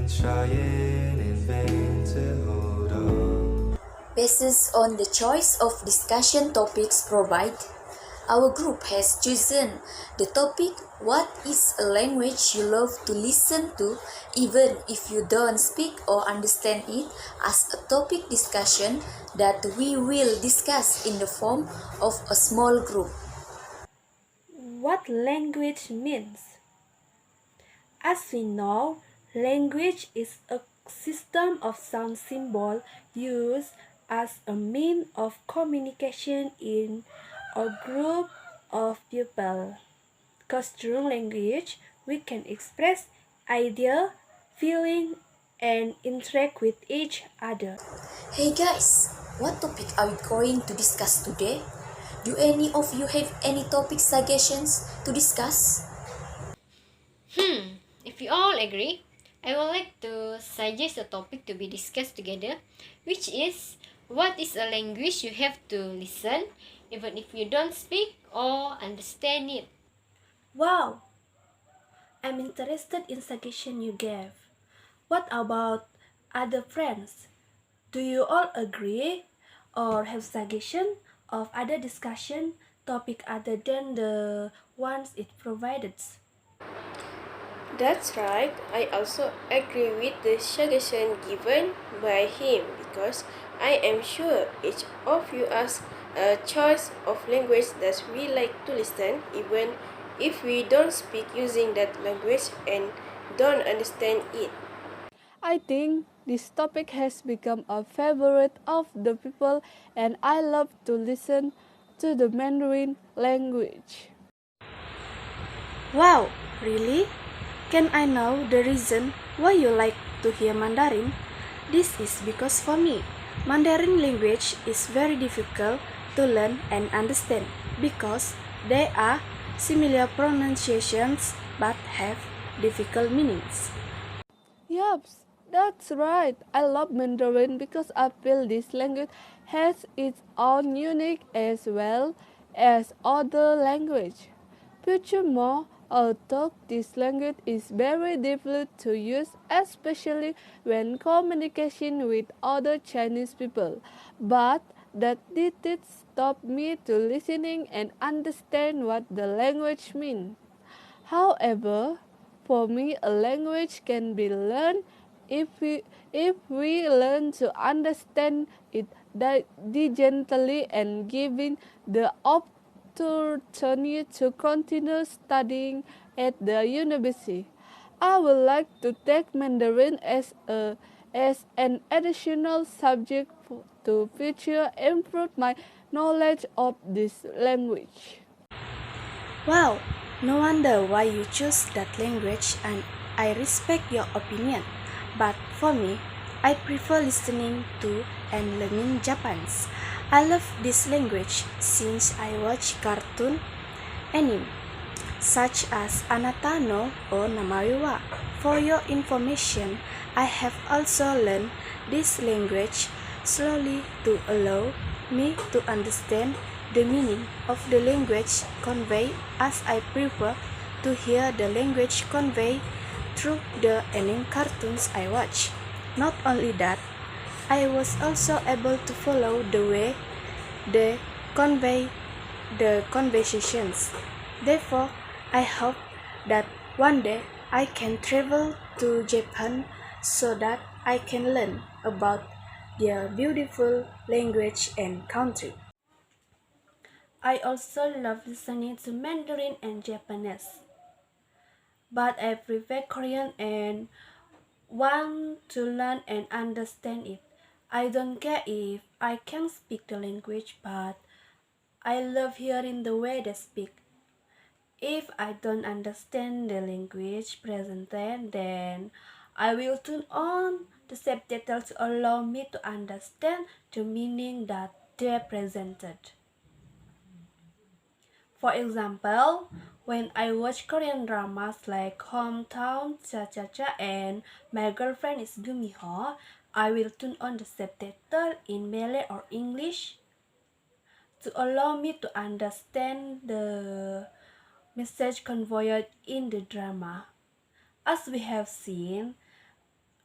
trying in vain to hold on. Based on the choice of discussion topics provided, our group has chosen the topic "What is a language you love to listen to even if you don't speak or understand it" as a topic discussion that we will discuss in the form of a small group. What language means? As we know, language is a system of sound symbols used as a means of communication in a group of people. Because through language, we can express idea, feeling, and interact with each other. Hey guys, what topic are we going to discuss today? Do any of you have any topic suggestions to discuss? If you all agree, I would like to suggest a topic to be discussed together, which is what is a language you have to listen even if you don't speak or understand it. Wow, I'm interested in suggestion you gave. What about other friends? Do you all agree or have suggestion of other discussion topic other than the ones it provided? That's right. I also agree with the suggestion given by him because I am sure each of you has a choice of language that we like to listen even if we don't speak using that language and don't understand it. I think this topic has become a favorite of the people and I love to listen to the Mandarin language. Wow, really? Can I know the reason why you like to hear Mandarin? This is because for me, Mandarin language is very difficult to learn and understand because they are similar pronunciations but have difficult meanings. Yup, that's right. I love Mandarin because I feel this language has its own unique as well as other language. Furthermore, although this language is very difficult to use, especially when communication with other Chinese people, but that didn't stop me to listening and understand what the language means. However, for me, a language can be learned if we learn to understand it diligently and given the opportunity to continue studying at the university. I would like to take Mandarin as an additional subject to future improve my knowledge of this language. Wow, no wonder why you choose that language and I respect your opinion. But for me, I prefer listening to and learning Japanese. I love this language since I watch cartoon anime such as Anata no or Namariwa. For your information, I have also learned this language slowly to allow me to understand the meaning of the language conveyed as I prefer to hear the language conveyed through the anime cartoons I watch. Not only that, I was also able to follow the way they convey the conversations. Therefore, I hope that one day I can travel to Japan so that I can learn about their beautiful language and country. I also love listening to Mandarin and Japanese, but I prefer Korean and want to learn and understand it. I don't care if I can speak the language, but I love hearing the way they speak. If I don't understand the language presented, then I will turn on the subtitles to allow me to understand the meaning that they presented. For example, when I watch Korean dramas like Hometown, Cha Cha Cha, and My Girlfriend is Gumiho, I will turn on the subtitle in Malay or English to allow me to understand the message conveyed in the drama. As we have seen,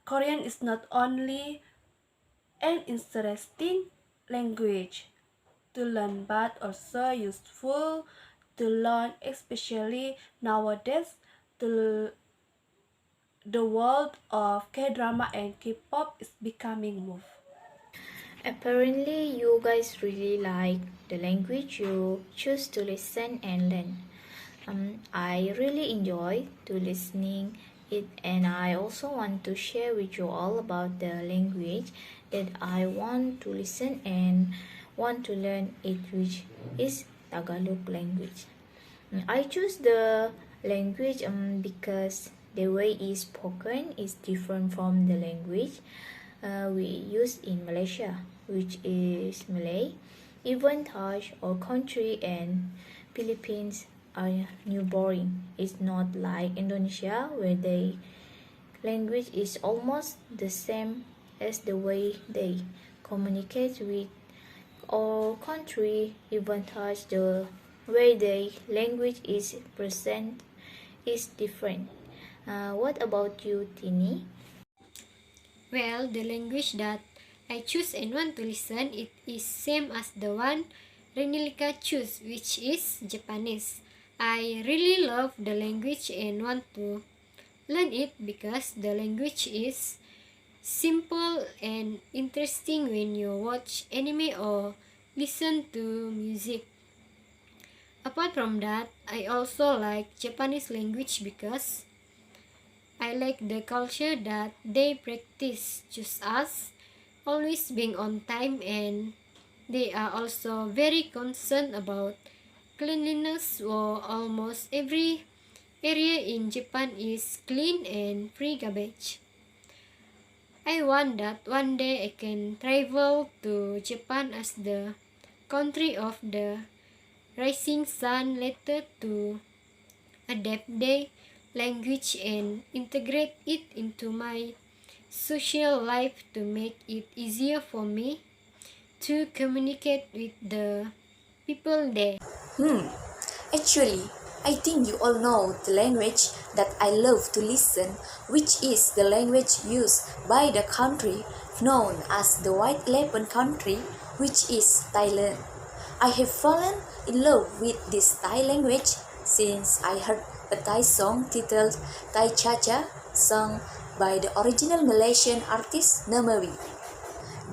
Korean is not only an interesting language to learn but also useful to learn, especially nowadays. The world of K-drama and K-pop is becoming move. Apparently, you guys really like the language you choose to listen and learn. I really enjoy to listening it, and I also want to share with you all about the language that I want to listen and want to learn it, which is Tagalog language. I choose the language because the way it's spoken is different from the language we use in Malaysia, which is Malay. Even Thai or country and Philippines are new boring. It's not like Indonesia where the language is almost the same as the way they communicate with our country. Even Thai, the way the language is present is different. What about you, Tini? Well, the language that I choose and want to listen it is same as the one Renilika choose, which is Japanese. I really love the language and want to learn it because the language is simple and interesting when you watch anime or listen to music. Apart from that, I also like Japanese language because I like the culture that they practice just us, always being on time, and they are also very concerned about cleanliness, or almost every area in Japan is clean and free garbage. I want that one day I can travel to Japan as the country of the rising sun later to adapt their language and integrate it into my social life to make it easier for me to communicate with the people there. Actually, I think you all know the language that I love to listen, which is the language used by the country known as the White Elephant country, which is Thailand. I have fallen in love with this Thai language since I heard a Thai song titled Thai Cha-Cha sung by the original Malaysian artist Namawi.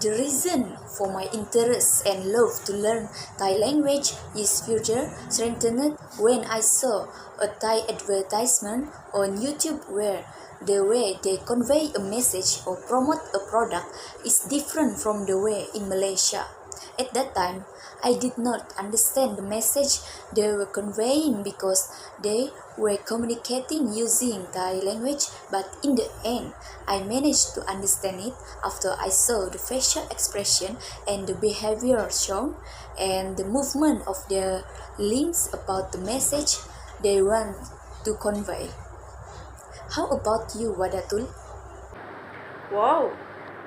The reason for my interest and love to learn Thai language is further strengthened when I saw a Thai advertisement on YouTube where the way they convey a message or promote a product is different from the way in Malaysia. At that time, I did not understand the message they were conveying because they were communicating using Thai language, but in the end, I managed to understand it after I saw the facial expression and the behavior shown and the movement of their limbs about the message they want to convey. How about you, Wadatul? Wow,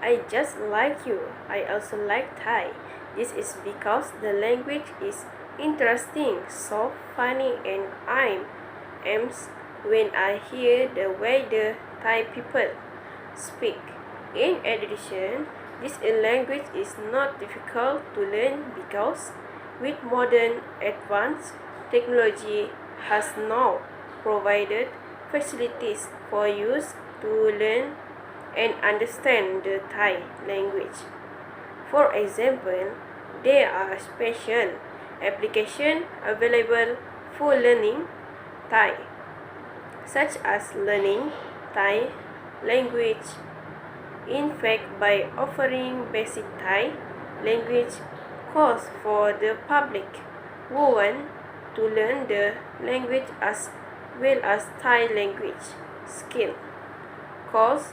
I just like you. I also like Thai. This is because the language is interesting, so funny, and I'm amused when I hear the way the Thai people speak. In addition, this language is not difficult to learn because with modern advanced technology has now provided facilities for use to learn and understand the Thai language. For example, there are special applications available for learning Thai, such as learning Thai language. In fact, by offering basic Thai language course for the public who want to learn the language as well as Thai language skill course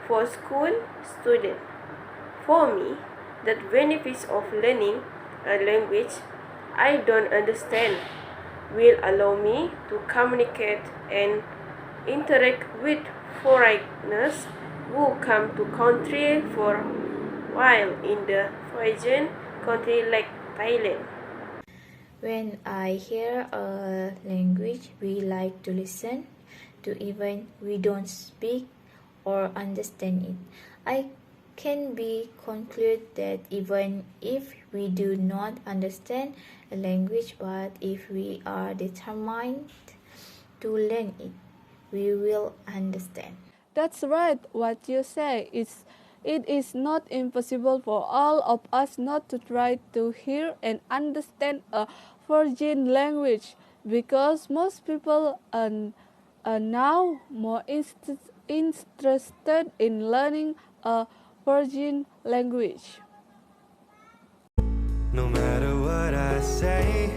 for school students. For me, the benefits of learning a language I don't understand will allow me to communicate and interact with foreigners who come to country for while in the foreign country like Thailand. When I hear a language we like to listen to, even we don't speak or understand it. I can be conclude that even if we do not understand a language, but if we are determined to learn it, we will understand. That's right, what you say. It is not impossible for all of us not to try to hear and understand a foreign language because most people are now more interested in learning a foreign language. No matter what I say,